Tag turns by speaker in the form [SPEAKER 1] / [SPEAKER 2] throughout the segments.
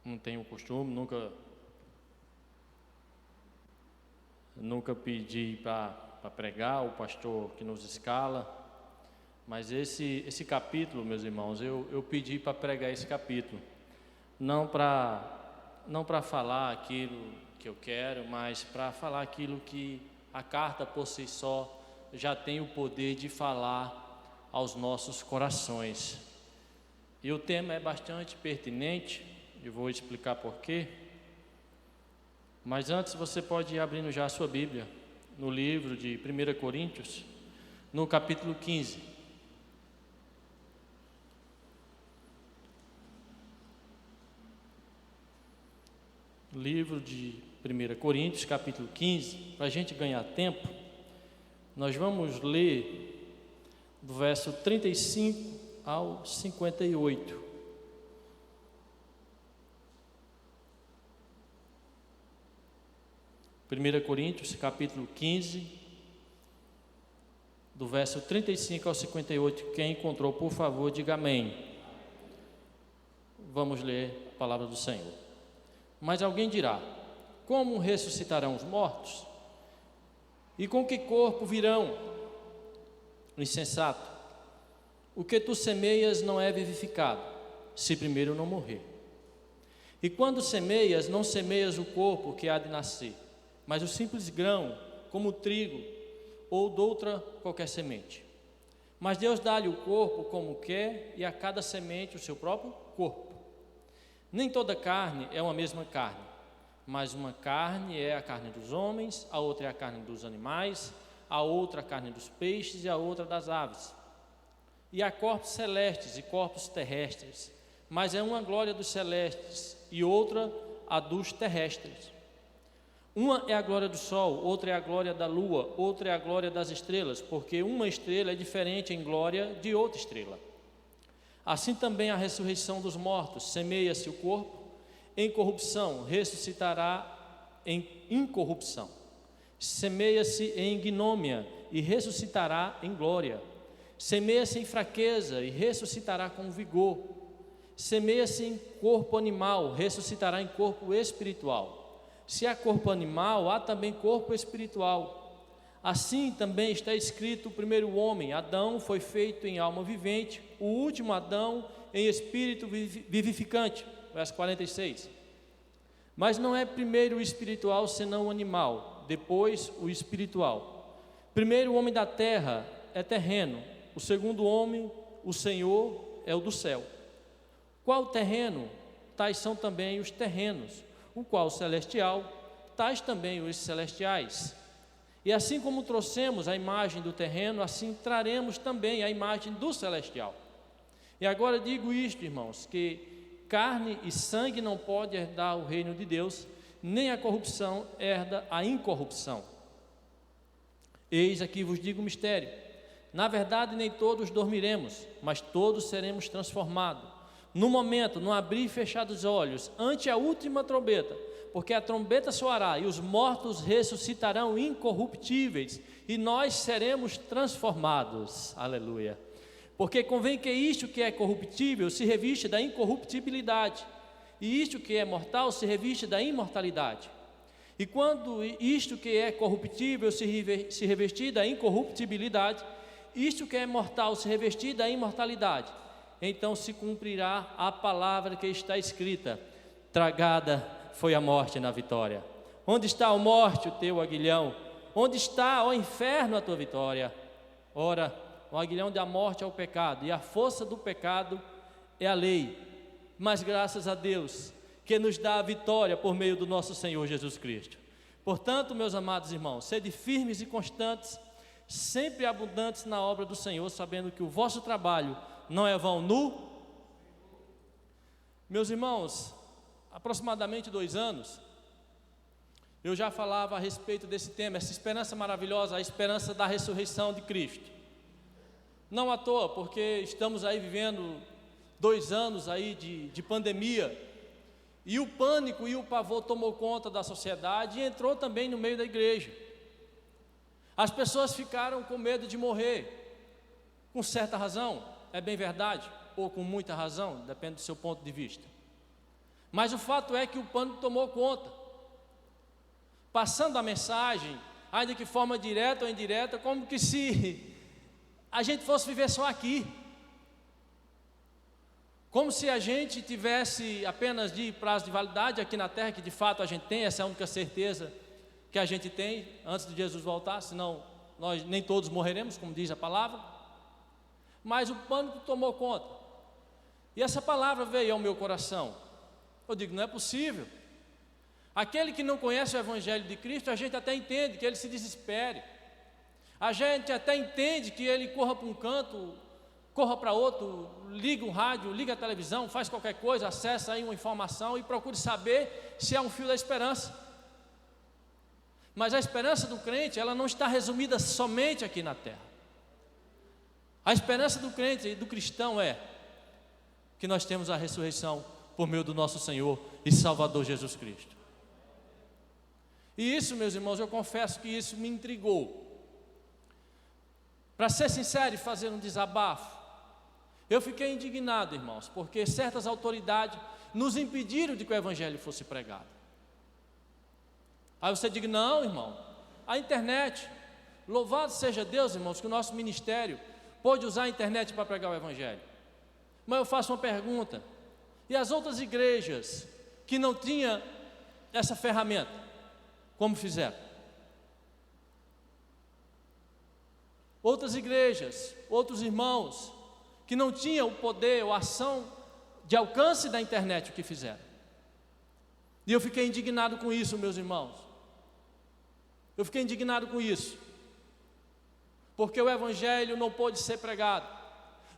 [SPEAKER 1] não tenho o costume, nunca pedi para pregar, o pastor que nos escala, mas esse capítulo, meus irmãos, eu pedi para pregar esse capítulo, não para falar aquilo que eu quero, mas para falar aquilo que a carta por si só já tem o poder de falar aos nossos corações. E o tema é bastante pertinente, eu vou explicar por quê. Mas antes você pode ir abrindo já a sua Bíblia, no livro de 1 Coríntios, no capítulo 15. Livro de 1 Coríntios, capítulo 15, para a gente ganhar tempo, nós vamos ler do verso 35 ao 58. Primeira Coríntios, capítulo 15, do verso 35 ao 58. Quem encontrou, por favor, diga amém. Vamos ler a palavra do Senhor. Mas alguém dirá: como ressuscitarão os mortos? E com que corpo virão? Insensato, o que tu semeias não é vivificado, se primeiro não morrer. E quando semeias, não semeias o corpo que há de nascer, mas o simples grão, como o trigo, ou doutra qualquer semente. Mas Deus dá-lhe o corpo como quer, e a cada semente o seu próprio corpo. Nem toda carne é uma mesma carne, mas uma carne é a carne dos homens, a outra é a carne dos animais, a outra a carne dos peixes e a outra das aves. E há corpos celestes e corpos terrestres, mas é uma glória dos celestes e outra a dos terrestres. Uma é a glória do sol, outra é a glória da lua, outra é a glória das estrelas, porque uma estrela é diferente em glória de outra estrela. Assim também a ressurreição dos mortos: semeia-se o corpo em corrupção, ressuscitará em incorrupção. Semeia-se em ignomínia e ressuscitará em glória. Semeia-se em fraqueza e ressuscitará com vigor. Semeia-se em corpo animal, ressuscitará em corpo espiritual. Se há corpo animal, há também corpo espiritual. Assim também está escrito: o primeiro homem, Adão, foi feito em alma vivente, o último Adão em espírito vivificante. Verso 46. Mas não é primeiro o espiritual, senão o animal, depois o espiritual. Primeiro o homem da terra é terreno, o segundo homem, o Senhor, é o do céu. Qual terreno? Tais são também os terrenos. O qual celestial, tais também os celestiais. E assim como trouxemos a imagem do terreno, assim traremos também a imagem do celestial. E agora digo isto, irmãos, que carne e sangue não pode herdar o reino de Deus, nem a corrupção herda a incorrupção. Eis aqui vos digo um mistério: na verdade nem todos dormiremos, mas todos seremos transformados, no momento, no abrir e fechar dos olhos, ante a última trombeta, porque a trombeta soará e os mortos ressuscitarão incorruptíveis, e nós seremos transformados. Aleluia. Porque convém que isto que é corruptível se revista da incorruptibilidade, e isto que é mortal se revista da imortalidade. E quando isto que é corruptível se revestir da incorruptibilidade, isto que é mortal se revestir da imortalidade, então se cumprirá a palavra que está escrita: tragada foi a morte na vitória. Onde está, ó morte, o teu aguilhão? Onde está, ó inferno, a tua vitória? Ora, o aguilhão da morte é o pecado, e a força do pecado é a lei. Mas graças a Deus, que nos dá a vitória por meio do nosso Senhor Jesus Cristo. Portanto, meus amados irmãos, sede firmes e constantes, sempre abundantes na obra do Senhor, sabendo que o vosso trabalho não é vão nu. Meus irmãos, aproximadamente 2 anos, eu já falava a respeito desse tema, essa esperança maravilhosa, a esperança da ressurreição de Cristo. Não à toa, porque estamos aí vivendo 2 anos aí de pandemia, e o pânico e o pavor tomou conta da sociedade e entrou também no meio da igreja. As pessoas ficaram com medo de morrer, com certa razão, é bem verdade, ou com muita razão, depende do seu ponto de vista. Mas o fato é que o pânico tomou conta, passando a mensagem, ainda que de forma direta ou indireta, como que se a gente fosse viver só aqui, como se a gente tivesse apenas de prazo de validade aqui na terra, que de fato a gente tem, essa é a única certeza que a gente tem antes de Jesus voltar, senão nós nem todos morreremos, como diz a palavra. Mas o pânico tomou conta, e essa palavra veio ao meu coração. Eu digo, não é possível. Aquele que não conhece o Evangelho de Cristo, a gente até entende que ele se desespere, a gente até entende que ele corra para um canto, corra para outro, liga o rádio, liga a televisão, faz qualquer coisa, acessa aí uma informação e procure saber se é um fio da esperança. Mas a esperança do crente, ela não está resumida somente aqui na terra. A esperança do crente e do cristão é que nós temos a ressurreição por meio do nosso Senhor e Salvador Jesus Cristo. E isso, meus irmãos, eu confesso que isso me intrigou. Para ser sincero e fazer um desabafo, eu fiquei indignado, irmãos, porque certas autoridades nos impediram de que o Evangelho fosse pregado. Aí você diz, não, irmão, a internet, louvado seja Deus, irmãos, que o nosso ministério pôde usar a internet para pregar o Evangelho. Mas eu faço uma pergunta, e as outras igrejas que não tinham essa ferramenta, como fizeram? Outras igrejas, outros irmãos, que não tinham o poder ou a ação de alcance da internet, o que fizeram? E eu fiquei indignado com isso, meus irmãos. Eu fiquei indignado com isso, porque o Evangelho não pôde ser pregado.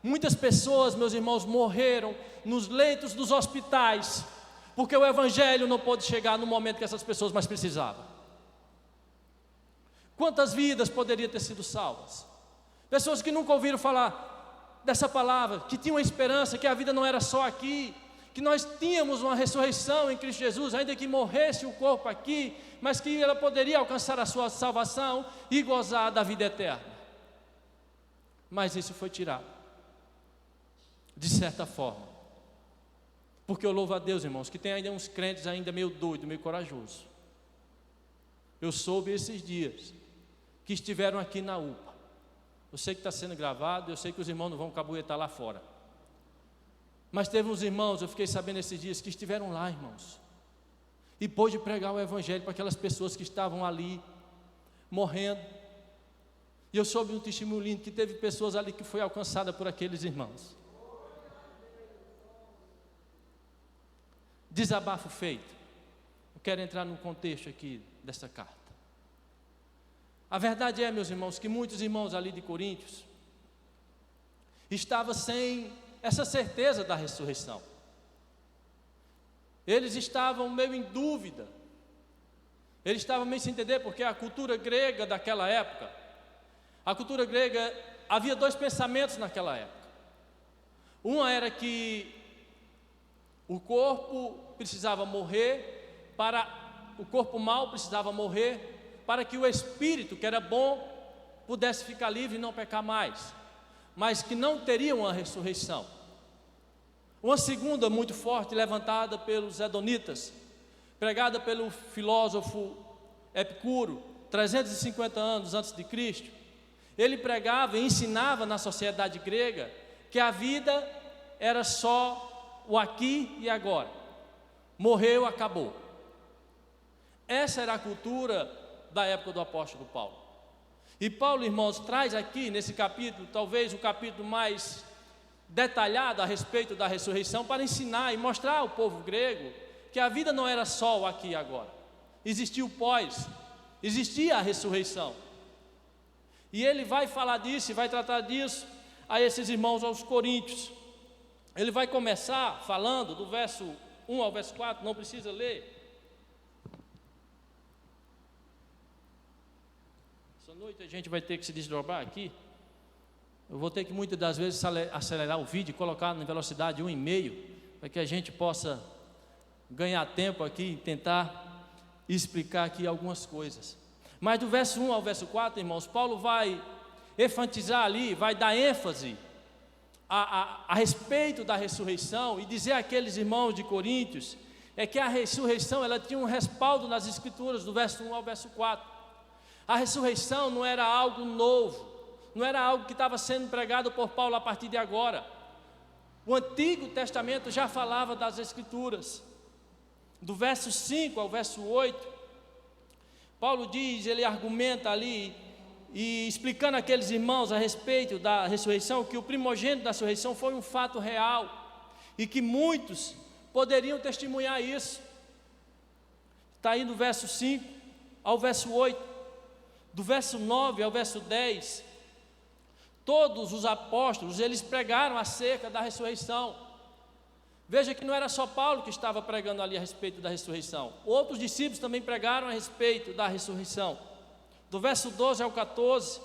[SPEAKER 1] Muitas pessoas, meus irmãos, morreram nos leitos dos hospitais, porque o Evangelho não pôde chegar no momento que essas pessoas mais precisavam. Quantas vidas poderiam ter sido salvas? Pessoas que nunca ouviram falar dessa palavra, que tinham a esperança que a vida não era só aqui, que nós tínhamos uma ressurreição em Cristo Jesus, ainda que morresse o corpo aqui, mas que ela poderia alcançar a sua salvação e gozar da vida eterna. Mas isso foi tirado, de certa forma, porque eu louvo a Deus, irmãos, que tem ainda uns crentes ainda meio doidos, meio corajosos. Eu soube esses dias que estiveram aqui na UPA. Eu sei que está sendo gravado, eu sei que os irmãos não vão cabuetar lá fora, mas teve uns irmãos, eu fiquei sabendo esses dias, que estiveram lá, irmãos, e pôde pregar o Evangelho para aquelas pessoas que estavam ali, morrendo. E eu soube um testemunho lindo, que teve pessoas ali que foi alcançada por aqueles irmãos. Desabafo feito. Eu quero entrar no contexto aqui dessa carta. A verdade é, meus irmãos, que muitos irmãos ali de Coríntios estavam sem essa certeza da ressurreição. Eles estavam meio em dúvida, eles estavam meio sem entender, porque a cultura grega daquela época, a cultura grega, havia dois pensamentos naquela época. Uma era que o corpo precisava morrer, o corpo mau precisava morrer, para que o espírito, que era bom, pudesse ficar livre e não pecar mais, mas que não teria uma ressurreição. Uma segunda muito forte, levantada pelos hedonitas, pregada pelo filósofo Epicuro, 350 anos antes de Cristo. Ele pregava e ensinava na sociedade grega que a vida era só o aqui e agora. Morreu, acabou. Essa era a cultura da época do apóstolo Paulo. E Paulo, irmãos, traz aqui nesse capítulo, talvez o capítulo mais detalhado a respeito da ressurreição, para ensinar e mostrar ao povo grego que a vida não era só o aqui e agora. Existia o pós, existia a ressurreição. E ele vai falar disso e vai tratar disso a esses irmãos aos Coríntios. Ele vai começar falando do verso 1 ao verso 4, não precisa ler. Essa noite a gente vai ter que se desdobrar aqui. Eu vou ter que muitas das vezes acelerar o vídeo e colocar na velocidade 1,5, para que a gente possa ganhar tempo aqui e tentar explicar aqui algumas coisas. Mas do verso 1 ao verso 4, irmãos, Paulo vai enfatizar ali, vai dar ênfase a respeito da ressurreição e dizer àqueles irmãos de Coríntios é que a ressurreição ela tinha um respaldo nas Escrituras, do verso 1 ao verso 4. A ressurreição não era algo novo, não era algo que estava sendo pregado por Paulo a partir de agora. O Antigo Testamento já falava das Escrituras. Do verso 5 ao verso 8, Paulo diz, ele argumenta ali, e explicando àqueles irmãos a respeito da ressurreição, que o primogênito da ressurreição foi um fato real, e que muitos poderiam testemunhar isso. Está aí do verso 5 ao verso 8, do verso 9 ao verso 10, todos os apóstolos, eles pregaram acerca da ressurreição. Veja que não era só Paulo que estava pregando ali a respeito da ressurreição, outros discípulos também pregaram a respeito da ressurreição. Do verso 12 ao 14,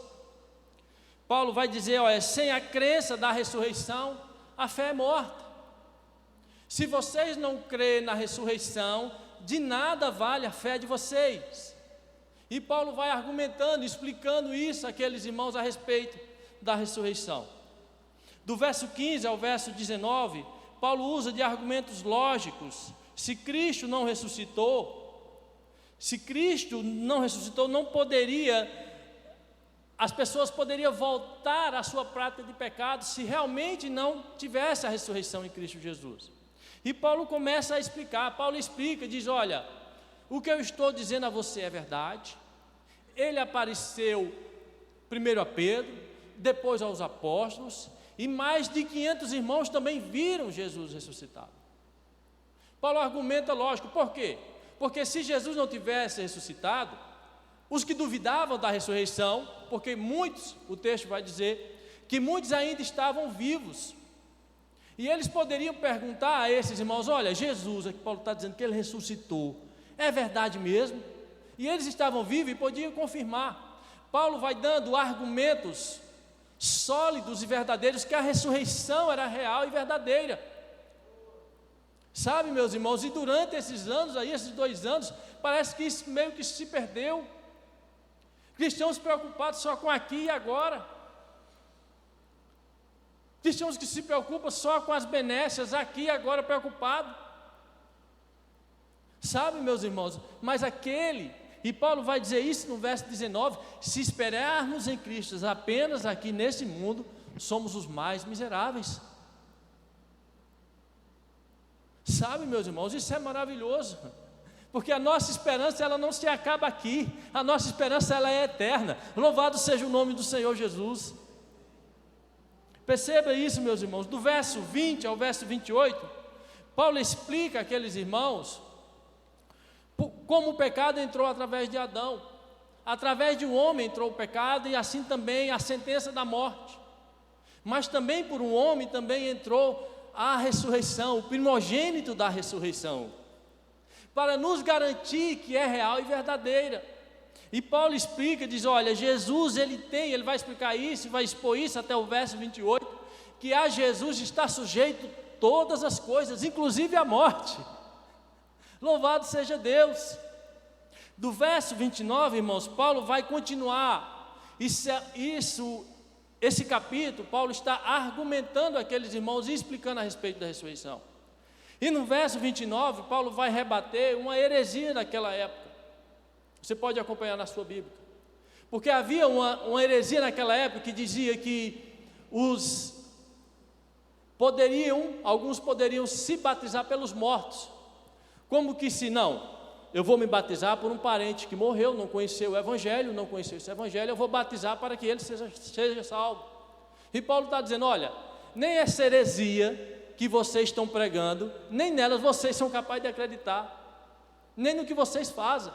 [SPEAKER 1] Paulo vai dizer, olha, sem a crença da ressurreição, a fé é morta. Se vocês não crêem na ressurreição, de nada vale a fé de vocês. E Paulo vai argumentando, explicando isso àqueles irmãos a respeito da ressurreição. Do verso 15 ao verso 19, Paulo usa de argumentos lógicos. Se Cristo não ressuscitou, não poderia, as pessoas poderiam voltar à sua prática de pecado se realmente não tivesse a ressurreição em Cristo Jesus. E Paulo começa a explicar, Paulo explica, diz, olha, o que eu estou dizendo a você é verdade. Ele apareceu primeiro a Pedro, depois aos apóstolos, e mais de 500 irmãos também viram Jesus ressuscitado. Paulo argumenta, lógico, por quê? Porque se Jesus não tivesse ressuscitado, os que duvidavam da ressurreição, porque muitos, o texto vai dizer, que muitos ainda estavam vivos, e eles poderiam perguntar a esses irmãos, olha, Jesus, aqui Paulo está dizendo que ele ressuscitou, é verdade mesmo? E eles estavam vivos e podiam confirmar. Paulo vai dando argumentos sólidos e verdadeiros que a ressurreição era real e verdadeira. Sabe, meus irmãos, e durante esses anos aí, esses 2 anos, parece que isso meio que se perdeu. Cristãos preocupados só com aqui e agora. Cristãos que se preocupam só com as benécias, aqui e agora preocupado. Sabe, meus irmãos, mas aquele, e Paulo vai dizer isso no verso 19, se esperarmos em Cristo apenas aqui nesse mundo, somos os mais miseráveis. Sabe, meus irmãos, isso é maravilhoso, porque a nossa esperança ela não se acaba aqui, a nossa esperança ela é eterna. Louvado seja o nome do Senhor Jesus. Perceba isso, meus irmãos, do verso 20 ao verso 28, Paulo explica àqueles irmãos como o pecado entrou através de Adão. Através de um homem entrou o pecado e assim também a sentença da morte. Mas também por um homem também entrou a ressurreição, o primogênito da ressurreição, para nos garantir que é real e verdadeira. E Paulo explica, diz, olha, Jesus ele vai explicar isso, vai expor isso até o verso 28, que a Jesus está sujeito todas as coisas, inclusive a morte. Louvado seja Deus. Do verso 29, irmãos, Paulo vai continuar, esse capítulo, Paulo está argumentando àqueles irmãos e explicando a respeito da ressurreição. E no verso 29, Paulo vai rebater uma heresia daquela época. Você pode acompanhar na sua Bíblia. Porque havia uma heresia naquela época que dizia que alguns poderiam se batizar pelos mortos. Como que se não? Eu vou me batizar por um parente que morreu, não conheceu o Evangelho, não conheceu esse Evangelho, eu vou batizar para que ele seja salvo. E Paulo está dizendo, olha, nem essa heresia que vocês estão pregando, nem nelas vocês são capazes de acreditar, nem no que vocês fazem.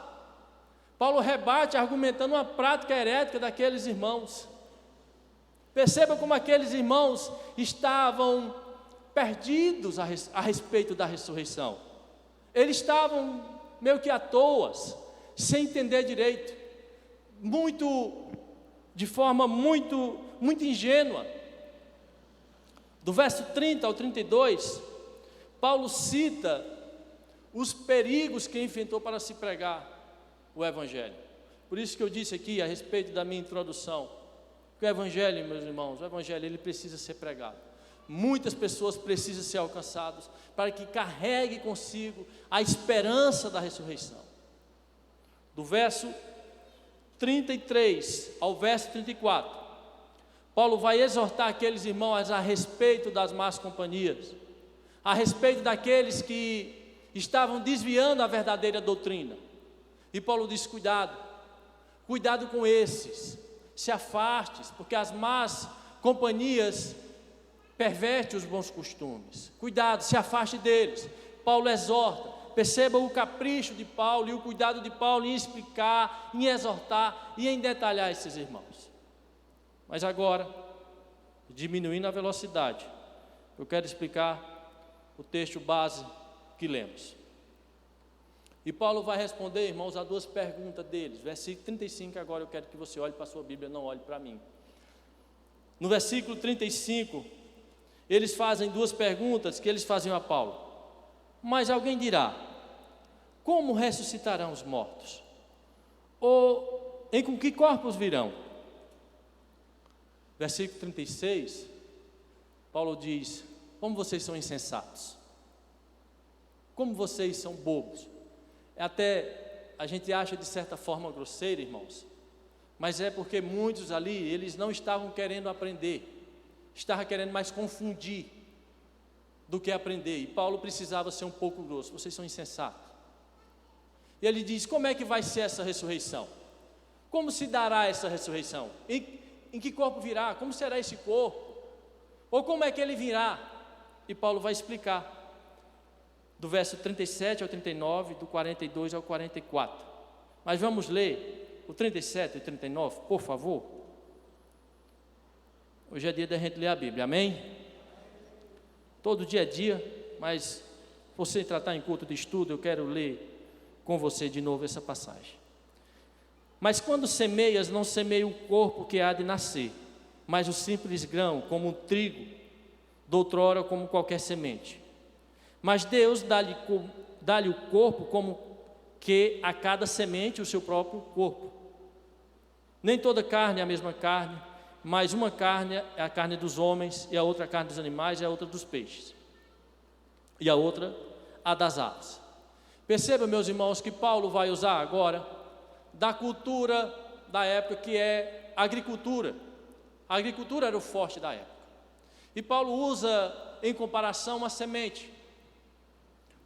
[SPEAKER 1] Paulo rebate argumentando uma prática herética daqueles irmãos. Perceba como aqueles irmãos estavam perdidos a respeito da ressurreição. Eles estavam meio que à toa, sem entender direito, de forma muito ingênua. Do verso 30 ao 32, Paulo cita os perigos que enfrentou para se pregar o Evangelho. Por isso que eu disse aqui a respeito da minha introdução, que o Evangelho, meus irmãos, o Evangelho ele precisa ser pregado. Muitas pessoas precisam ser alcançadas para que carregue consigo a esperança da ressurreição. Do verso 33 ao verso 34, Paulo vai exortar aqueles irmãos a respeito das más companhias, a respeito daqueles que estavam desviando a verdadeira doutrina. E Paulo diz: cuidado com esses, se afaste, porque as más companhias pervertem os bons costumes. Cuidado, se afaste deles. Paulo exorta. Perceba o capricho de Paulo e o cuidado de Paulo em explicar, em exortar e em detalhar esses irmãos. Mas agora, diminuindo a velocidade, eu quero explicar o texto base que lemos. E Paulo vai responder, irmãos, a duas perguntas deles. Versículo 35, agora eu quero que você olhe para a sua Bíblia, não olhe para mim. No versículo 35, eles fazem duas perguntas que eles faziam a Paulo. Mas alguém dirá: como ressuscitarão os mortos? Ou em com que corpos virão? Versículo 36, Paulo diz: como vocês são insensatos, como vocês são bobos. Até a gente acha de certa forma grosseiro, irmãos, mas é porque muitos ali, eles não estavam querendo aprender, estavam querendo mais confundir do que aprender, e Paulo precisava ser um pouco grosso. Vocês são insensatos. E ele diz: como é que vai ser essa ressurreição? Como se dará essa ressurreição? Em que corpo virá? Como será esse corpo? Ou como é que ele virá? E Paulo vai explicar, do verso 37 ao 39, do 42 ao 44. Mas vamos ler o 37 e o 39, por favor. Hoje é dia da gente ler a Bíblia, amém? Todo dia é dia, mas você tratar em culto de estudo, eu quero ler com você de novo essa passagem. Mas quando semeias, não semeia o corpo que há de nascer, mas o simples grão, como um trigo, doutrora como qualquer semente. Mas Deus dá-lhe o corpo como que a cada semente o seu próprio corpo. Nem toda carne é a mesma carne, mas uma carne é a carne dos homens, e a outra a carne dos animais, e a outra dos peixes, e a outra a das aves. Perceba, meus irmãos, que Paulo vai usar agora da cultura da época, que é a agricultura. A agricultura era o forte da época. E Paulo usa em comparação uma semente.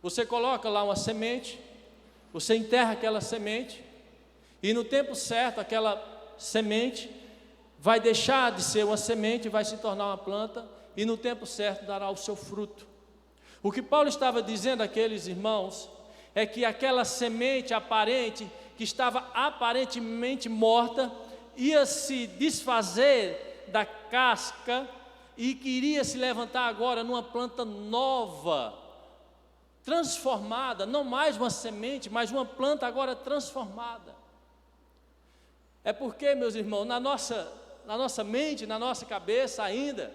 [SPEAKER 1] Você coloca lá uma semente, você enterra aquela semente, e no tempo certo aquela semente vai deixar de ser uma semente, vai se tornar uma planta, e no tempo certo dará o seu fruto. O que Paulo estava dizendo àqueles irmãos é que aquela semente aparente, que estava aparentemente morta, ia se desfazer da casca e queria se levantar agora numa planta nova, transformada, não mais uma semente, mas uma planta agora transformada. É porque, meus irmãos, na nossa mente, na nossa cabeça ainda,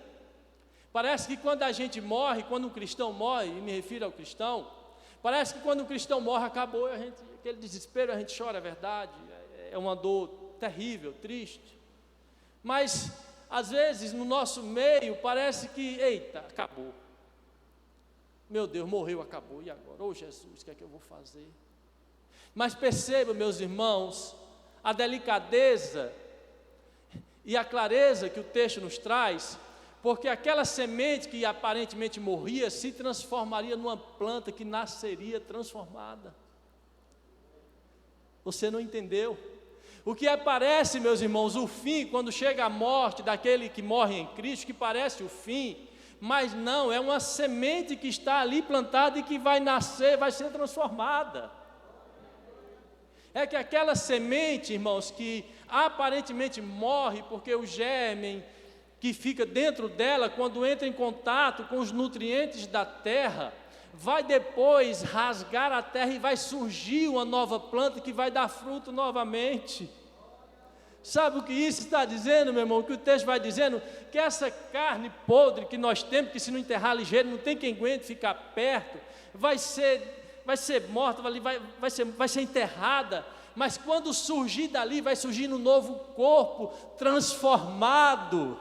[SPEAKER 1] parece que quando a gente morre, quando um cristão morre, e me refiro ao cristão, parece que quando um cristão morre, acabou, aquele desespero, a gente chora, é verdade, é uma dor terrível, triste. Mas, às vezes, no nosso meio, parece que, eita, acabou. Meu Deus, morreu, acabou, e agora? Oh Jesus, o que é que eu vou fazer? Mas perceba, meus irmãos, a delicadeza e a clareza que o texto nos traz, porque aquela semente que aparentemente morria, se transformaria numa planta que nasceria transformada. Você não entendeu? O que aparece, meus irmãos, o fim, quando chega a morte daquele que morre em Cristo, que parece o fim, mas não, é uma semente que está ali plantada e que vai nascer, vai ser transformada. É que aquela semente, irmãos, que aparentemente morre, porque o germe que fica dentro dela, quando entra em contato com os nutrientes da terra, vai depois rasgar a terra e vai surgir uma nova planta que vai dar fruto novamente. Sabe o que isso está dizendo, meu irmão? O que o texto vai dizendo? Que essa carne podre que nós temos, que se não enterrar ligeiro, não tem quem aguente ficar perto, vai ser morta, vai ser enterrada, mas quando surgir dali, vai surgir um novo corpo transformado,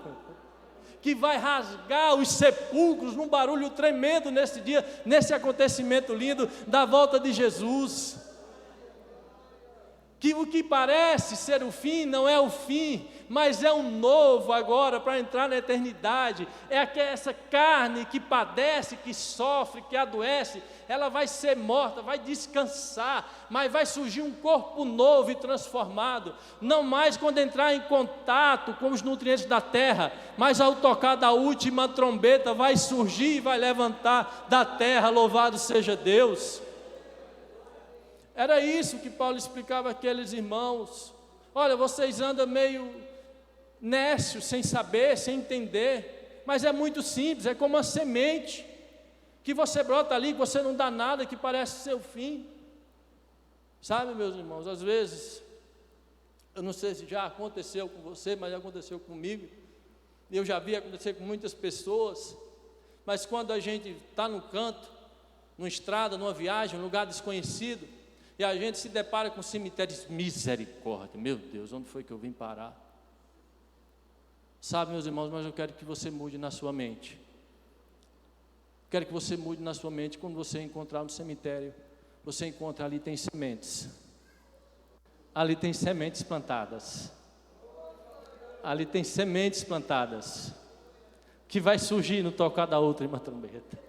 [SPEAKER 1] que vai rasgar os sepulcros num barulho tremendo nesse dia, nesse acontecimento lindo da volta de Jesus. Que o que parece ser o fim não é o fim, mas é um novo agora para entrar na eternidade. É essa carne que padece, que sofre, que adoece, ela vai ser morta, vai descansar, mas vai surgir um corpo novo e transformado, não mais quando entrar em contato com os nutrientes da terra, mas ao tocar da última trombeta, vai surgir e vai levantar da terra, louvado seja Deus. Era isso que Paulo explicava àqueles irmãos. Olha, vocês andam meio nécios, sem saber, sem entender, mas é muito simples, é como uma semente, que você brota ali, que você não dá nada, que parece ser o fim. Sabe, meus irmãos, às vezes, eu não sei se já aconteceu com você, mas aconteceu comigo, eu já vi acontecer com muitas pessoas, mas quando a gente está num canto, numa estrada, numa viagem, num lugar desconhecido, e a gente se depara com cemitérios, misericórdia, meu Deus, onde foi que eu vim parar? Sabe, meus irmãos, mas eu quero que você mude na sua mente. Quero que você mude na sua mente. Quando você encontrar no cemitério, você encontra ali tem sementes. Ali tem sementes plantadas. Ali tem sementes plantadas, que vai surgir no tocar da última trombeta.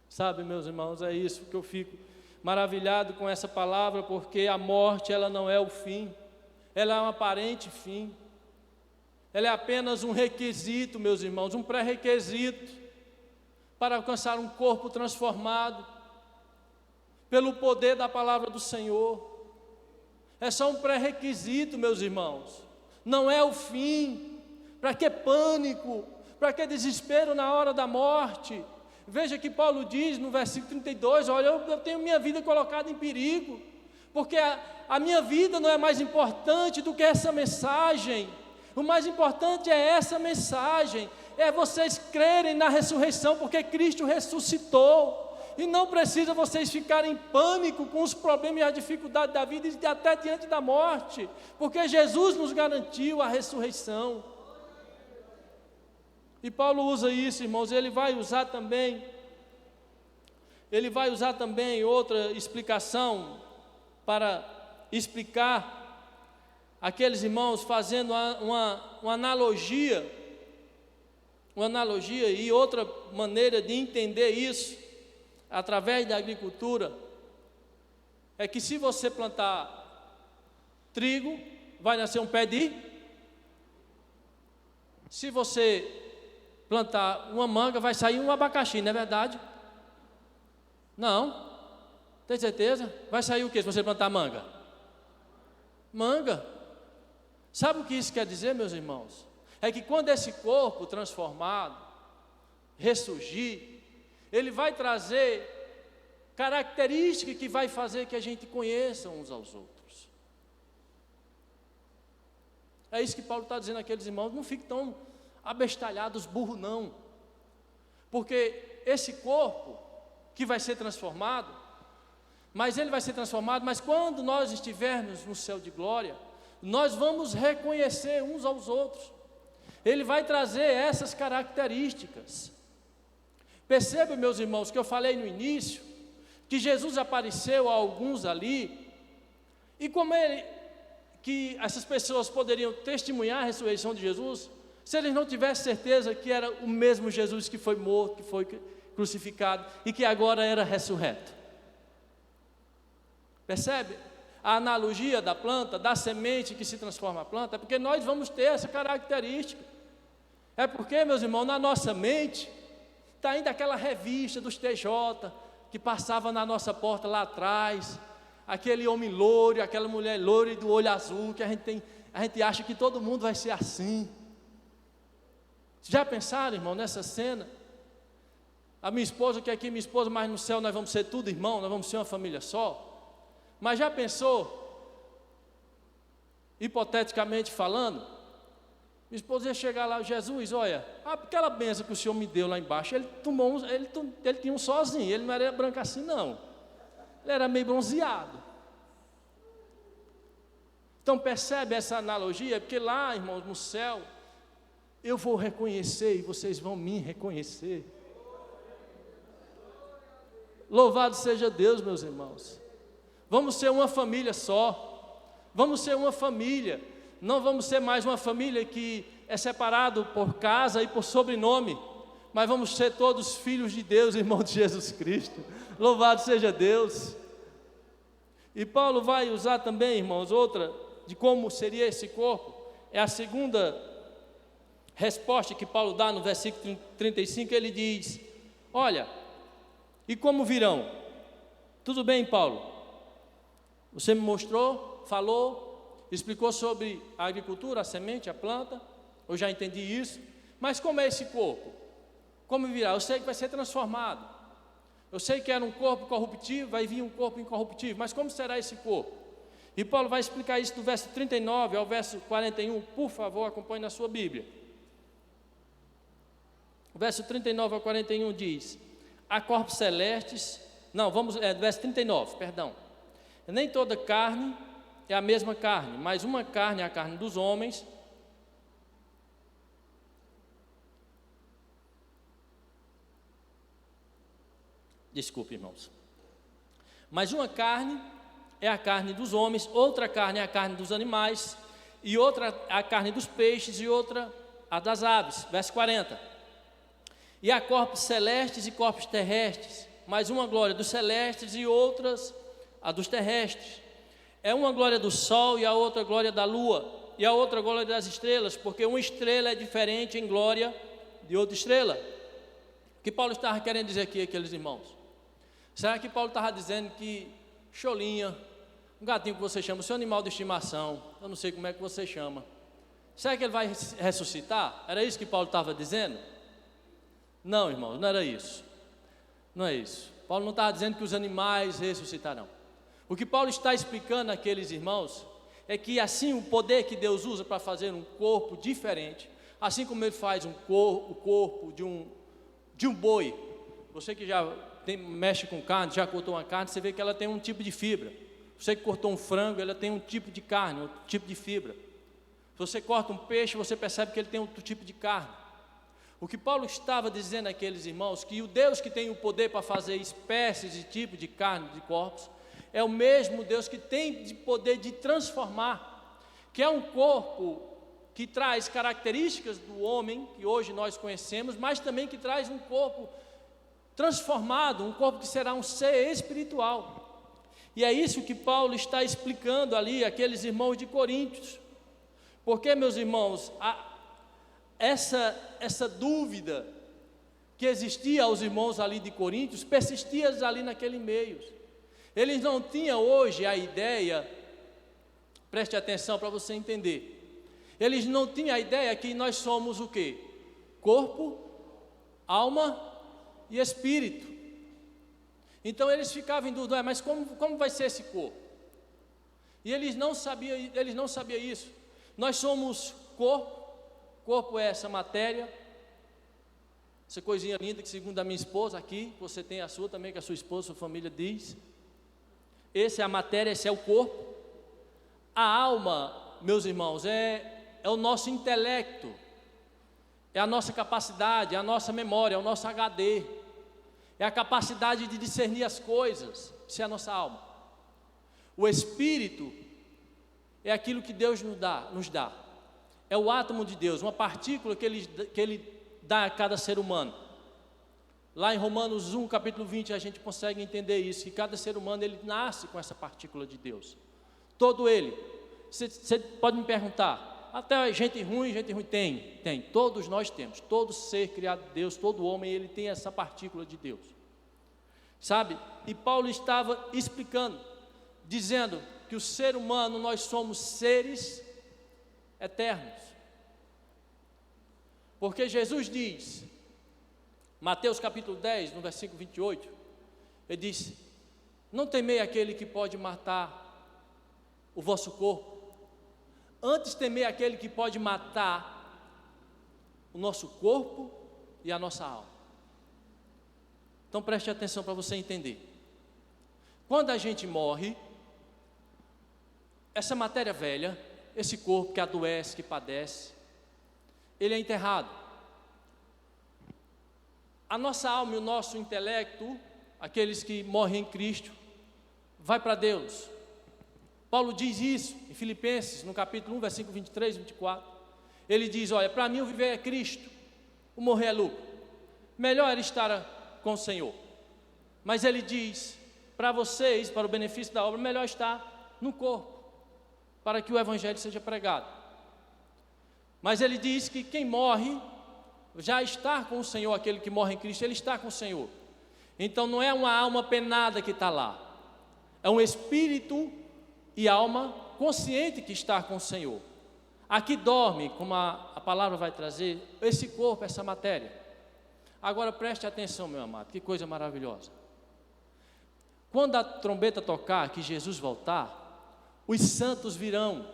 [SPEAKER 1] Sabe, meus irmãos, é isso que eu fico maravilhado com essa palavra, porque a morte, ela não é o fim, ela é um aparente fim, ela é apenas um requisito, meus irmãos, um pré-requisito para alcançar um corpo transformado pelo poder da palavra do Senhor. É só um pré-requisito, meus irmãos, não é o fim. Para que pânico, para que desespero na hora da morte? Veja que Paulo diz no versículo 32, olha, eu tenho minha vida colocada em perigo, porque a minha vida não é mais importante do que essa mensagem. O mais importante é essa mensagem, é vocês crerem na ressurreição, porque Cristo ressuscitou, e não precisa vocês ficarem em pânico com os problemas e as dificuldades da vida, e até diante da morte, porque Jesus nos garantiu a ressurreição. E Paulo usa isso, irmãos, ele vai usar também outra explicação para explicar aqueles irmãos, fazendo uma analogia e outra maneira de entender isso, através da agricultura, é que se você plantar trigo, vai nascer um pé de... Se você plantar uma manga, vai sair um abacaxi, não é verdade? Não, tem certeza? Vai sair o que se você plantar manga? Manga. Sabe o que isso quer dizer, meus irmãos? É que quando esse corpo transformado ressurgir, ele vai trazer características que vai fazer que a gente conheça uns aos outros. É isso que Paulo está dizendo àqueles irmãos, não fiquem tão abestalhados, burro não, porque esse corpo que vai ser transformado, mas ele vai ser transformado, mas quando nós estivermos no céu de glória, nós vamos reconhecer uns aos outros, ele vai trazer essas características. Perceba, meus irmãos, que eu falei no início, que Jesus apareceu a alguns ali, e como que essas pessoas poderiam testemunhar a ressurreição de Jesus, se eles não tivessem certeza que era o mesmo Jesus que foi morto, que foi crucificado e que agora era ressurreto. Percebe? A analogia da planta, da semente que se transforma a planta, é porque nós vamos ter essa característica. É porque, meus irmãos, na nossa mente está ainda aquela revista dos TJ que passava na nossa porta lá atrás, aquele homem loiro, aquela mulher loira e do olho azul, que a gente acha que todo mundo vai ser assim. Já pensaram, irmão, nessa cena? A minha esposa, que aqui minha esposa, mas no céu nós vamos ser tudo irmão, nós vamos ser uma família só. Mas já pensou, hipoteticamente falando, minha esposa ia chegar lá, Jesus, olha, aquela benção que o Senhor me deu lá embaixo, ele tinha um sozinho, ele não era branco assim não, ele era meio bronzeado. Então percebe essa analogia, porque lá, irmãos, no céu, eu vou reconhecer e vocês vão me reconhecer. Louvado seja Deus, meus irmãos. Vamos ser uma família só. Vamos ser uma família. Não vamos ser mais uma família que é separado por casa e por sobrenome, mas vamos ser todos filhos de Deus, irmãos de Jesus Cristo. Louvado seja Deus. E Paulo vai usar também, irmãos, outra de como seria esse corpo. É a segunda resposta que Paulo dá no versículo 35. Ele diz: olha, e como virão? Tudo bem, Paulo, você me mostrou, falou, explicou sobre a agricultura, a semente, a planta, eu já entendi isso, mas como é esse corpo? Como virá? Eu sei que vai ser transformado, eu sei que era um corpo corruptível, vai vir um corpo incorruptível, mas como será esse corpo? E Paulo vai explicar isso do verso 39 ao verso 41, por favor, acompanhe na sua Bíblia. O verso 39 ao 41 diz: há corpos celestes, verso 39, perdão. Nem toda carne é a mesma carne, mas uma carne é a carne dos homens. Desculpe, irmãos. Mas uma carne é a carne dos homens, outra carne é a carne dos animais, e outra a carne dos peixes, e outra a das aves. Verso 40. E há corpos celestes e corpos terrestres, mas uma glória dos celestes e outras a dos terrestres. É uma glória do sol e a outra glória da lua, e a outra glória das estrelas, porque uma estrela é diferente em glória de outra estrela. O que Paulo estava querendo dizer aqui, aqueles irmãos? Será que Paulo estava dizendo que cholinha, um gatinho que você chama, o seu animal de estimação, eu não sei como é que você chama, será que ele vai ressuscitar? Era isso que Paulo estava dizendo? Não, irmãos, não era isso. Não é isso. Paulo não estava dizendo que os animais ressuscitarão. O que Paulo está explicando àqueles irmãos é que assim o poder que Deus usa para fazer um corpo diferente, assim como Ele faz o corpo de um boi. Você que já mexe com carne, já cortou uma carne, você vê que ela tem um tipo de fibra. Você que cortou um frango, ela tem um tipo de carne, outro tipo de fibra. Se você corta um peixe, você percebe que ele tem outro tipo de carne. O que Paulo estava dizendo àqueles irmãos, que o Deus que tem o poder para fazer espécies e tipos de carne, de corpos, é o mesmo Deus que tem de poder de transformar, que é um corpo que traz características do homem, que hoje nós conhecemos, mas também que traz um corpo transformado, um corpo que será um ser espiritual. E é isso que Paulo está explicando ali àqueles irmãos de Coríntios. Porque, meus irmãos, essa dúvida que existia aos irmãos ali de Coríntios, persistia ali naquele meio. Eles não tinham hoje a ideia, preste atenção para você entender, eles não tinham a ideia que nós somos o quê? Corpo, alma e espírito. Então eles ficavam em dúvida, mas como vai ser esse corpo? E eles não sabiam isso. Nós somos corpo é essa matéria, essa coisinha linda que segundo a minha esposa aqui, você tem a sua também, que a sua esposa, sua família diz. Essa é a matéria, esse é o corpo. A alma, meus irmãos, é o nosso intelecto, é a nossa capacidade, é a nossa memória, é o nosso HD, é a capacidade de discernir as coisas, isso é a nossa alma. O espírito é aquilo que Deus nos dá. É o átomo de Deus, uma partícula que Ele dá a cada ser humano. Lá em Romanos 1, capítulo 20, a gente consegue entender isso, que cada ser humano, ele nasce com essa partícula de Deus. Todo ele. Você pode me perguntar, até gente ruim tem. Todos nós temos. Todo ser criado de Deus, todo homem, ele tem essa partícula de Deus. Sabe? E Paulo estava explicando, dizendo que o ser humano, nós somos seres eternos. Porque Jesus diz, Mateus capítulo 10, no versículo 28, ele diz: não temei aquele que pode matar o vosso corpo, antes temei aquele que pode matar o nosso corpo e a nossa alma. Então preste atenção para você entender. Quando a gente morre, essa matéria velha, esse corpo que adoece, que padece, ele é enterrado. A nossa alma e o nosso intelecto, aqueles que morrem em Cristo, vai para Deus. Paulo diz isso em Filipenses, no capítulo 1, versículo 23 e 24. Ele diz, olha, para mim o viver é Cristo, o morrer é lucro. Melhor era estar com o Senhor. Mas ele diz, para vocês, para o benefício da obra, melhor estar no corpo, para que o Evangelho seja pregado. Mas ele diz que quem morre, já está com o Senhor, aquele que morre em Cristo, ele está com o Senhor. Então não é uma alma penada que está lá, é um espírito e alma consciente que está com o Senhor. Aqui dorme, como a palavra vai trazer, esse corpo, essa matéria. Agora preste atenção, meu amado, que coisa maravilhosa. Quando a trombeta tocar, que Jesus voltar, os santos virão,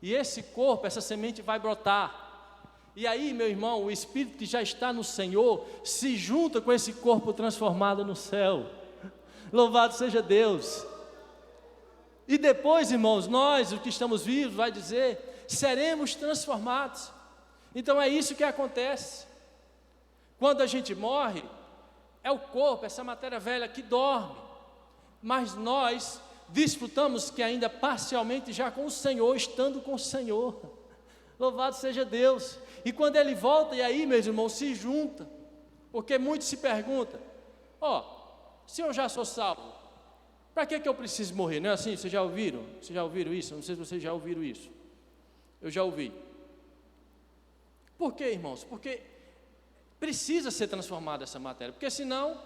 [SPEAKER 1] e esse corpo, essa semente vai brotar. E aí, meu irmão, o Espírito que já está no Senhor, se junta com esse corpo transformado no céu. Louvado seja Deus. E depois, irmãos, nós, os que estamos vivos, vai dizer, seremos transformados. Então é isso que acontece. Quando a gente morre, é o corpo, essa matéria velha que dorme. Mas nós desfrutamos que ainda parcialmente já com o Senhor, estando com o Senhor. Louvado seja Deus. E quando Ele volta, e aí, meus irmãos, se junta. Porque muitos se perguntam, se eu já sou salvo, para que eu preciso morrer? Não é assim? Vocês já ouviram? Vocês já ouviram isso? Não sei se vocês já ouviram isso. Eu já ouvi. Por quê, irmãos? Porque precisa ser transformada essa matéria. Porque senão,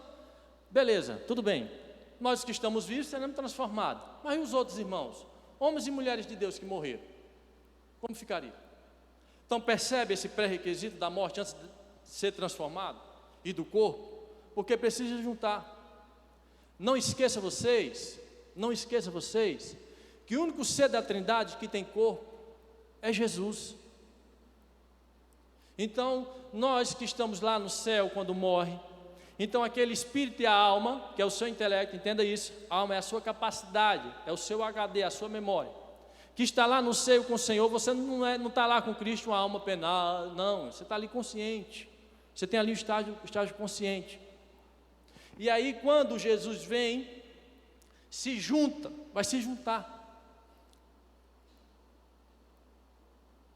[SPEAKER 1] beleza, tudo bem. Nós que estamos vivos seremos transformados. Mas e os outros irmãos? Homens e mulheres de Deus que morreram? Como ficaria? Então percebe esse pré-requisito da morte antes de ser transformado? E do corpo? Porque precisa juntar. Não esqueça vocês, que o único ser da Trindade que tem corpo é Jesus. Então, nós que estamos lá no céu quando morre, então aquele espírito e a alma, que é o seu intelecto, entenda isso, a alma é a sua capacidade, é o seu HD, a sua memória, que está lá no seio com o Senhor. Você não está lá com Cristo, uma alma penal, não, você está ali consciente, você tem ali o estágio consciente. E aí quando Jesus vem, se junta, vai se juntar.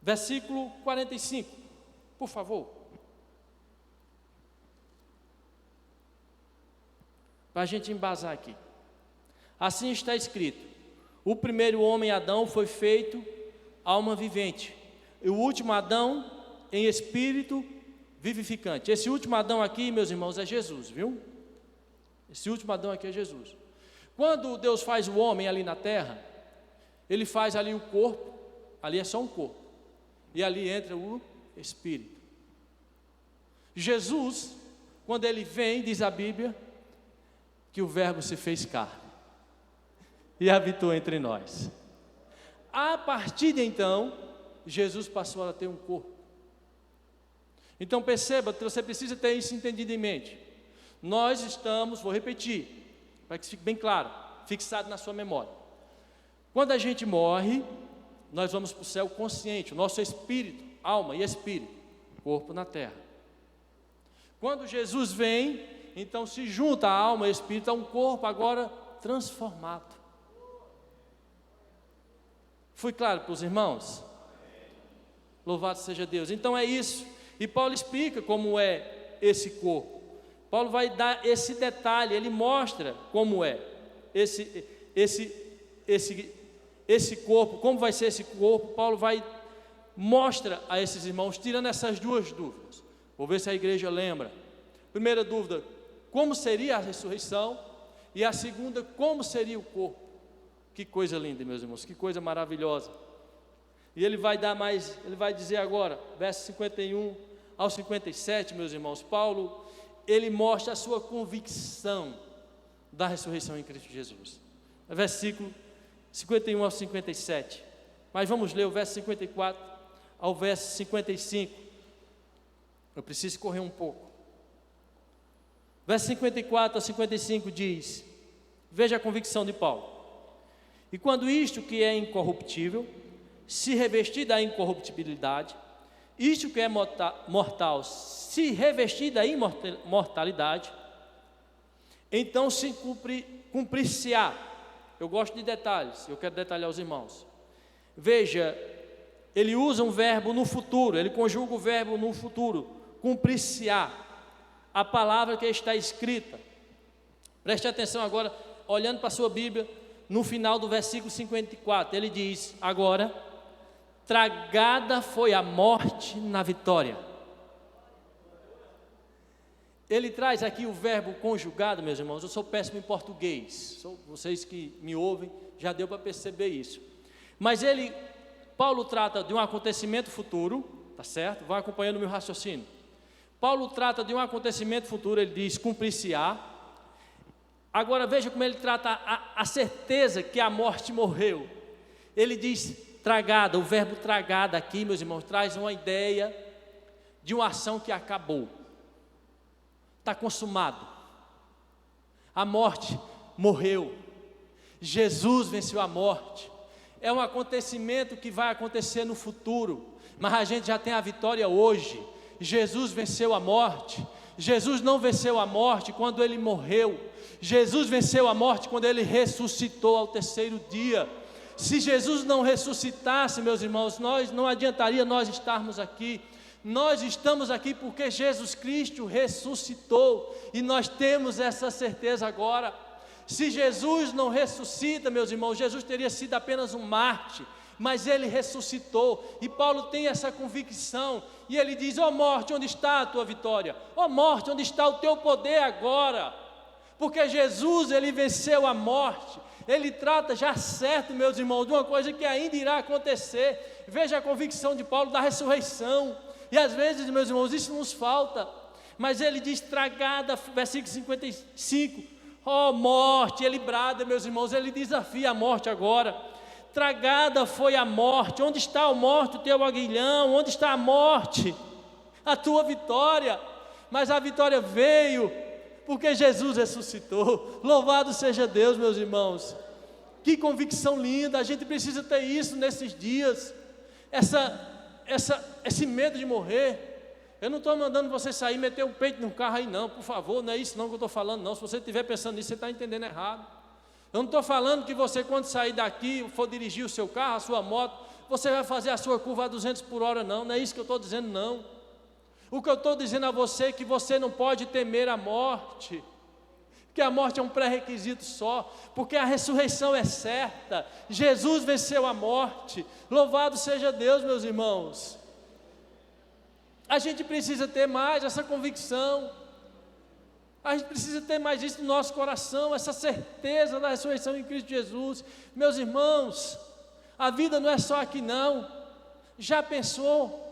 [SPEAKER 1] Versículo 45, por favor. Para a gente embasar aqui. Assim está escrito: o primeiro homem, Adão, foi feito alma vivente, e o último Adão em espírito vivificante. Esse último Adão aqui, meus irmãos, é Jesus, viu? Esse último Adão aqui é Jesus. Quando Deus faz o homem ali na terra, Ele faz ali o corpo, ali é só um corpo, e ali entra o Espírito. Jesus, quando Ele vem, diz a Bíblia, que o Verbo se fez carne e habitou entre nós. A partir de então, Jesus passou a ter um corpo. Então perceba que você precisa ter isso entendido em mente. Nós estamos, vou repetir, para que fique bem claro, fixado na sua memória. Quando a gente morre, nós vamos para o céu consciente, o nosso espírito, alma e espírito, corpo na terra. Quando Jesus vem, então se junta a alma e o espírito a um corpo agora transformado. Fui claro para os irmãos? Louvado seja Deus. Então é isso. E Paulo explica como é esse corpo. Paulo vai dar esse detalhe, ele mostra como é esse corpo, como vai ser esse corpo. Paulo mostra a esses irmãos, tirando essas duas dúvidas. Vou ver se a igreja lembra. Primeira dúvida, como seria a ressurreição? E a segunda, como seria o corpo? Que coisa linda, meus irmãos, que coisa maravilhosa. E ele vai dizer agora, versos 51 ao 57, meus irmãos, Paulo, ele mostra a sua convicção da ressurreição em Cristo Jesus. Versículo 51 ao 57. Mas vamos ler o verso 54 ao verso 55. Eu preciso correr um pouco. Verso 54 a 55 diz, veja a convicção de Paulo: e quando isto que é incorruptível se revestir da incorruptibilidade, isto que é mortal, se revestir da imortalidade, então se cumprir-se-á. Eu gosto de detalhes, eu quero detalhar aos irmãos. Veja, ele usa um verbo no futuro, ele conjuga o verbo no futuro, cumprir-se-á, a palavra que está escrita. Preste atenção agora, olhando para a sua Bíblia, no final do versículo 54, ele diz: agora, tragada foi a morte na vitória. Ele traz aqui o verbo conjugado, meus irmãos. Eu sou péssimo em português, vocês que me ouvem, já deu para perceber isso. Mas Paulo trata de um acontecimento futuro, tá certo? Vai acompanhando o meu raciocínio. Paulo trata de um acontecimento futuro, ele diz, cumprir-se-á. Agora veja como ele trata a certeza que a morte morreu. Ele diz tragada, o verbo tragada aqui, meus irmãos, traz uma ideia de uma ação que acabou. Está consumado. A morte morreu. Jesus venceu a morte. É um acontecimento que vai acontecer no futuro, mas a gente já tem a vitória hoje. Jesus venceu a morte. Jesus não venceu a morte quando ele morreu. Jesus venceu a morte quando ele ressuscitou ao terceiro dia. Se Jesus não ressuscitasse, meus irmãos, não adiantaria nós estarmos aqui. Nós estamos aqui porque Jesus Cristo ressuscitou, e nós temos essa certeza agora. Se Jesus não ressuscita, meus irmãos, Jesus teria sido apenas um mártir, mas ele ressuscitou, e Paulo tem essa convicção, e ele diz: ó morte, onde está a tua vitória? Ó morte, onde está o teu poder agora? Porque Jesus, ele venceu a morte. Ele trata já certo, meus irmãos, de uma coisa que ainda irá acontecer. Veja a convicção de Paulo da ressurreição. E às vezes, meus irmãos, isso nos falta. Mas ele diz tragada, versículo 55, ó morte, ele brada, meus irmãos, ele desafia a morte agora. Tragada foi a morte. Onde está a morte, o teu aguilhão? Onde está a morte? A tua vitória. Mas a vitória veio porque Jesus ressuscitou. Louvado seja Deus, meus irmãos. Que convicção linda. A gente precisa ter isso nesses dias. Esse medo de morrer. Eu não estou mandando você sair e meter o peito no carro aí não, por favor, não é isso não que eu estou falando não. Se você estiver pensando nisso, você está entendendo errado. Eu não estou falando que você, quando sair daqui, for dirigir o seu carro, a sua moto, você vai fazer a sua curva a 200 por hora não é isso que eu estou dizendo não. O que eu estou dizendo a você é que você não pode temer a morte, que a morte é um pré-requisito só, porque a ressurreição é certa. Jesus venceu a morte. Louvado seja Deus, meus irmãos. A gente precisa ter mais essa convicção. A gente precisa ter mais isso no nosso coração, essa certeza da ressurreição em Cristo Jesus. Meus irmãos, a vida não é só aqui não. Já pensou?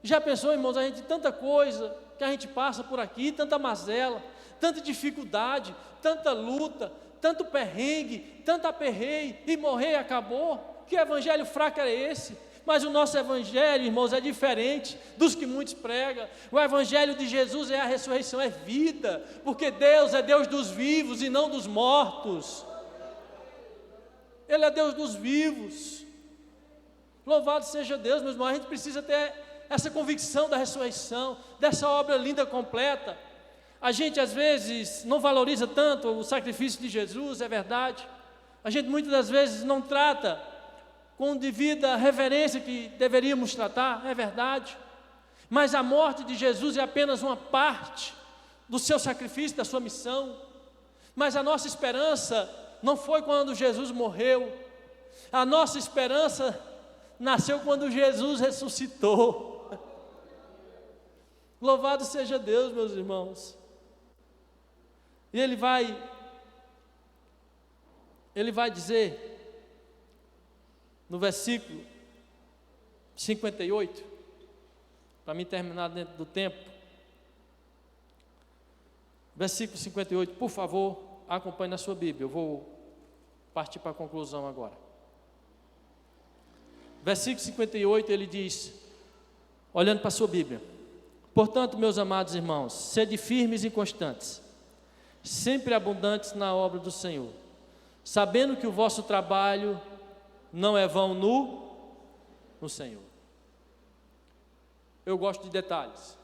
[SPEAKER 1] Já pensou, irmãos, a gente tanta coisa que a gente passa por aqui, tanta mazela, tanta dificuldade, tanta luta, tanto perrengue, tanta aperreio, e morrer e acabou. Que evangelho fraco é esse? Mas o nosso evangelho, irmãos, é diferente dos que muitos pregam. O evangelho de Jesus é a ressurreição, é vida, porque Deus é Deus dos vivos e não dos mortos. Ele é Deus dos vivos. Louvado seja Deus, meus irmãos. A gente precisa ter essa convicção da ressurreição, dessa obra linda, completa. A gente às vezes não valoriza tanto o sacrifício de Jesus, é verdade. A gente muitas das vezes não trata com devida reverência que deveríamos tratar, é verdade. Mas a morte de Jesus é apenas uma parte do seu sacrifício, da sua missão. Mas a nossa esperança não foi quando Jesus morreu. A nossa esperança nasceu quando Jesus ressuscitou. Louvado seja Deus, meus irmãos. E ele vai dizer no versículo 58, para mim terminar dentro do tempo, versículo 58, por favor, acompanhe na sua Bíblia, eu vou partir para a conclusão agora. Versículo 58, ele diz, olhando para a sua Bíblia: portanto, meus amados irmãos, sede firmes e constantes, sempre abundantes na obra do Senhor, sabendo que o vosso trabalho não é vão no Senhor. eu gosto de detalhes.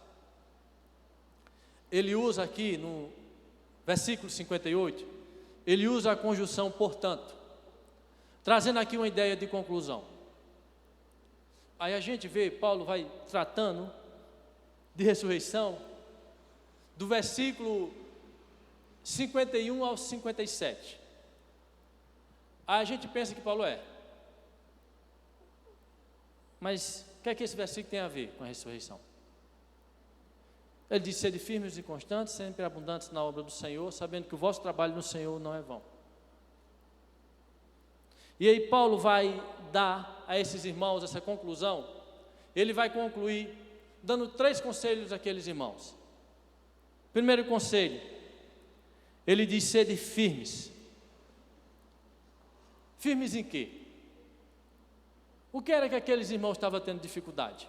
[SPEAKER 1] Ele usa aqui no versículo 58, ele usa a conjunção portanto, trazendo aqui uma ideia de conclusão. Aí a gente vê, Paulo vai tratando de ressurreição, do versículo 51 ao 57. Aí a gente pensa que Paulo mas o que é que esse versículo tem a ver com a ressurreição? Ele diz: sede firmes e constantes, sempre abundantes na obra do Senhor, sabendo que o vosso trabalho no Senhor não é vão. E aí Paulo vai dar a esses irmãos essa conclusão. Ele vai concluir dando 3 conselhos àqueles irmãos. Primeiro conselho, ele diz: sede firmes. Firmes em quê? O que era que aqueles irmãos estavam tendo dificuldade?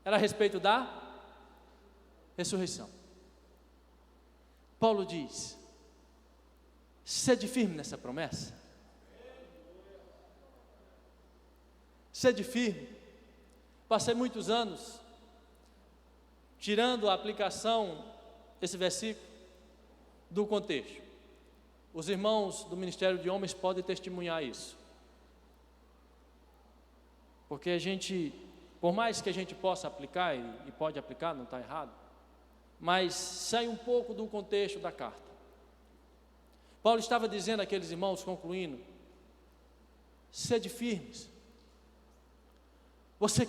[SPEAKER 1] Era a respeito da ressurreição. Paulo diz: sede firme nessa promessa. Sede firme. Passei muitos anos tirando a aplicação desse versículo do contexto. Os irmãos do Ministério de Homens podem testemunhar isso. Porque a gente, por mais que a gente possa aplicar, e pode aplicar, não está errado, mas sai um pouco do contexto da carta. Paulo estava dizendo àqueles irmãos, concluindo: sede firmes. Você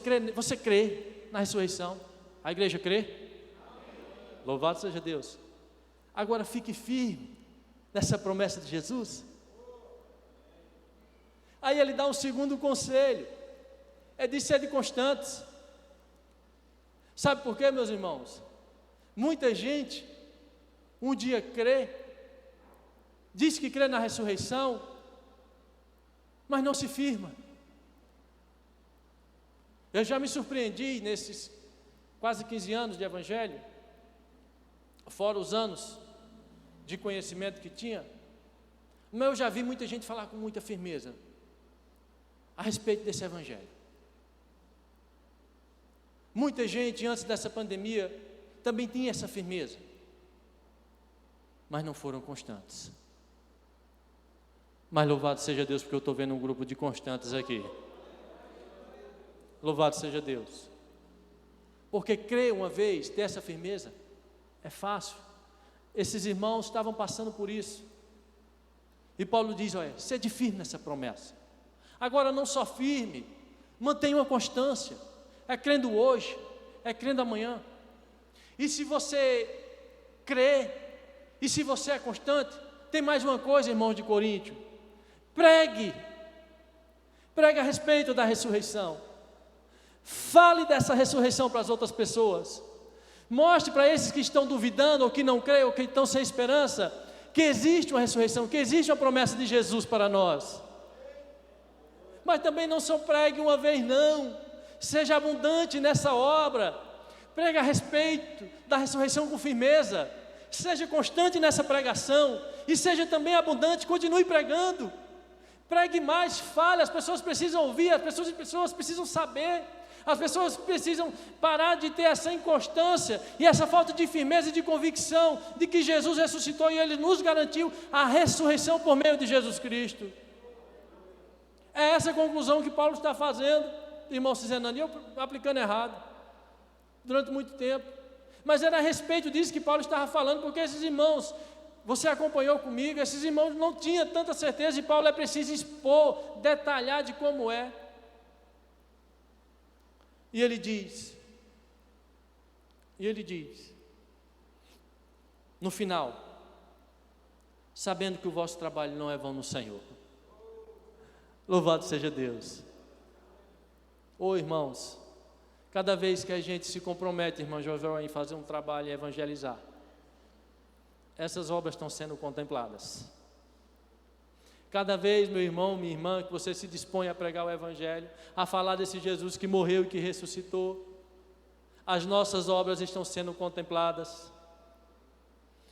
[SPEAKER 1] crê na ressurreição? A igreja crê? Amém. Louvado seja Deus. Agora fique firme nessa promessa de Jesus. Aí ele dá um segundo conselho, de ser constantes. Sabe por quê, meus irmãos? Muita gente um dia crê, diz que crê na ressurreição, mas não se firma. Eu já me surpreendi nesses quase 15 anos de evangelho, fora os anos de conhecimento que tinha, mas eu já vi muita gente falar com muita firmeza a respeito desse evangelho. Muita gente antes dessa pandemia também tinha essa firmeza, mas não foram constantes. Mas louvado seja Deus, porque eu estou vendo um grupo de constantes aqui. Louvado seja Deus. Porque crer uma vez, ter essa firmeza, é fácil. Esses irmãos estavam passando por isso. E Paulo diz: olha, sede firme nessa promessa. Agora não só firme, mantenha uma constância. É crendo hoje, é crendo amanhã. E se você crê, e se você é constante, tem mais uma coisa, irmãos de Coríntio: pregue a respeito da ressurreição. Fale dessa ressurreição para as outras pessoas. Mostre para esses que estão duvidando, ou que não creem, ou que estão sem esperança, que existe uma ressurreição, que existe uma promessa de Jesus para nós. Mas também não só pregue uma vez, não. Seja abundante nessa obra. Pregue a respeito da ressurreição com firmeza. Seja constante nessa pregação. E seja também abundante, continue pregando. Pregue mais, fale, as pessoas precisam ouvir, as pessoas precisam saber. As pessoas precisam parar de ter essa inconstância e essa falta de firmeza e de convicção de que Jesus ressuscitou e Ele nos garantiu a ressurreição por meio de Jesus Cristo. É essa a conclusão que Paulo está fazendo, irmão Cisenani, eu aplicando errado, durante muito tempo. Mas era a respeito disso que Paulo estava falando, porque esses irmãos, você acompanhou comigo, esses irmãos não tinham tanta certeza, e Paulo é preciso expor, detalhar de como é. E ele diz, no final, sabendo que o vosso trabalho não é vão no Senhor. Louvado seja Deus. Irmãos, cada vez que a gente se compromete, irmão Jovel, em fazer um trabalho e evangelizar, essas obras estão sendo contempladas. Cada vez, meu irmão, minha irmã, que você se dispõe a pregar o Evangelho, a falar desse Jesus que morreu e que ressuscitou, as nossas obras estão sendo contempladas.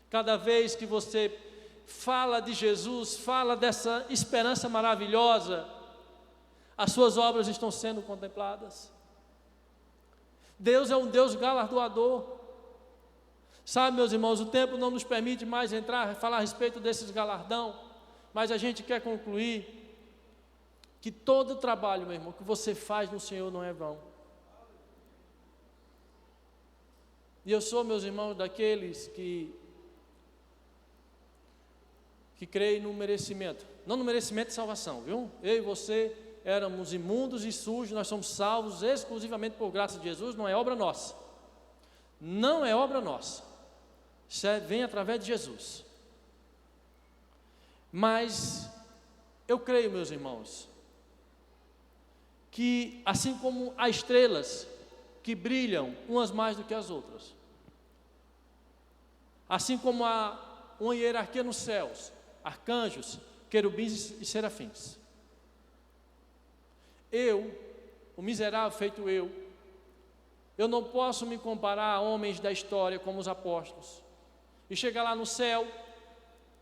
[SPEAKER 1] Cada vez que você fala de Jesus, fala dessa esperança maravilhosa, as suas obras estão sendo contempladas. Deus é um Deus galardoador. Sabe, meus irmãos, o tempo não nos permite mais falar a respeito desses galardão, mas a gente quer concluir que todo o trabalho, meu irmão, que você faz no Senhor não é vão. E eu sou, meus irmãos, daqueles que creem no merecimento, não no merecimento de salvação, viu? Eu e você éramos imundos e sujos, nós somos salvos exclusivamente por graça de Jesus, não é obra nossa. Não é obra nossa. Isso vem através de Jesus. Mas eu creio, meus irmãos, que assim como há estrelas que brilham umas mais do que as outras, assim como há uma hierarquia nos céus, arcanjos, querubins e serafins, o miserável feito eu não posso me comparar a homens da história como os apóstolos e chegar lá no céu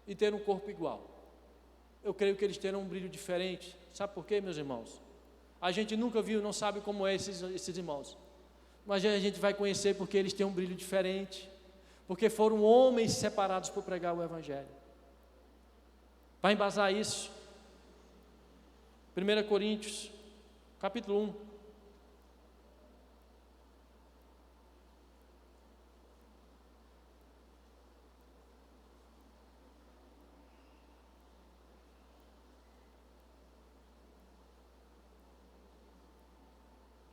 [SPEAKER 1] e ter um corpo igual. Eu creio que eles terão um brilho diferente. Sabe por quê, meus irmãos? A gente nunca viu, não sabe como é esses irmãos, mas a gente vai conhecer porque eles têm um brilho diferente, porque foram homens separados por pregar o Evangelho. Para embasar isso, 1 Coríntios, capítulo 1.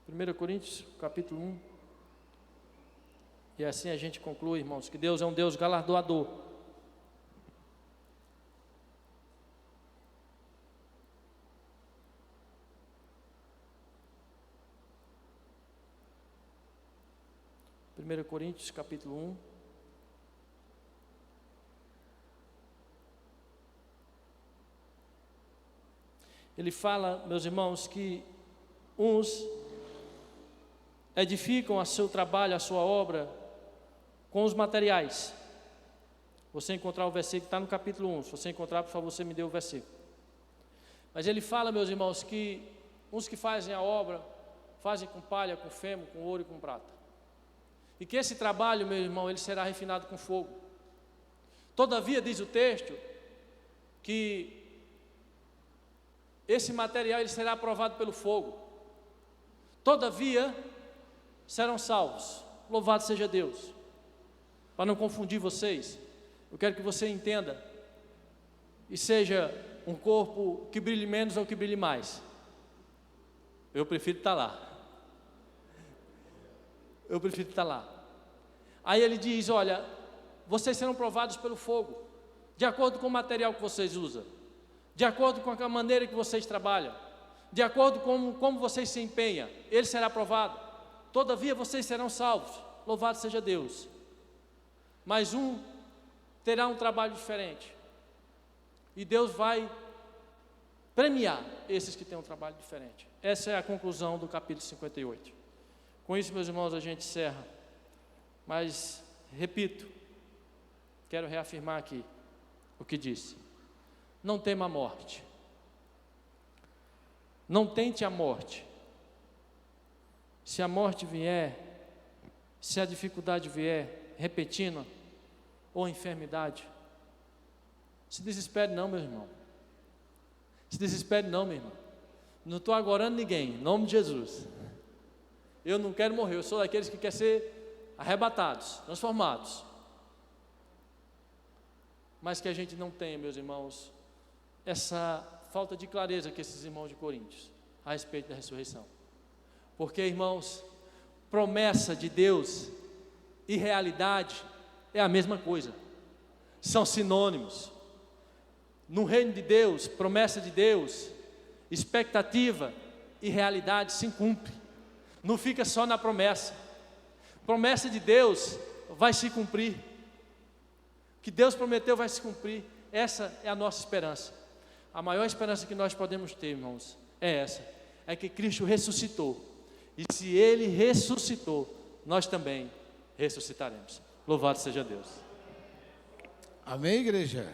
[SPEAKER 1] Primeira Coríntios, capítulo 1. E assim a gente conclui, irmãos, que Deus é um Deus galardoador. Primeira Coríntios, capítulo 1. Ele fala, meus irmãos, que uns edificam a seu trabalho, a sua obra, com os materiais. Você encontrar o versículo, está no capítulo 1, se você encontrar, por favor, você me dê o versículo. Mas ele fala, meus irmãos, que uns que fazem a obra, fazem com palha, com feno, com ouro e com prata. E que esse trabalho, meu irmão, ele será refinado com fogo. Todavia, diz o texto, que esse material ele será aprovado pelo fogo. Todavia, serão salvos. Louvado seja Deus. Para não confundir vocês, eu quero que você entenda e seja um corpo que brilhe menos ou que brilhe mais. Eu prefiro estar lá. Eu prefiro estar lá. Aí ele diz, olha, vocês serão provados pelo fogo, de acordo com o material que vocês usam, de acordo com a maneira que vocês trabalham, de acordo com como vocês se empenham, ele será provado. Todavia vocês serão salvos, louvado seja Deus. Mas um terá um trabalho diferente, e Deus vai premiar esses que têm um trabalho diferente. Essa é a conclusão do capítulo 58. Com isso, meus irmãos, a gente encerra. Mas, repito, quero reafirmar aqui o que disse. Não tema a morte. Não tente a morte. Se a morte vier, se a dificuldade vier, repetindo, ou enfermidade, se desespere não, meu irmão. Se desespere não, meu irmão. Não estou agorando ninguém, em nome de Jesus. Eu não quero morrer, eu sou daqueles que querem ser arrebatados, transformados. Mas que a gente não tenha, meus irmãos, essa falta de clareza que esses irmãos de Coríntios a respeito da ressurreição. Porque, irmãos, promessa de Deus e realidade é a mesma coisa, são sinônimos. No reino de Deus, promessa de Deus, expectativa e realidade se cumpre. Não fica só na promessa. Promessa de Deus vai se cumprir. O que Deus prometeu vai se cumprir. Essa é a nossa esperança. A maior esperança que nós podemos ter, irmãos, é essa. É que Cristo ressuscitou. E se Ele ressuscitou, nós também ressuscitaremos. Louvado seja Deus.
[SPEAKER 2] Amém, igreja?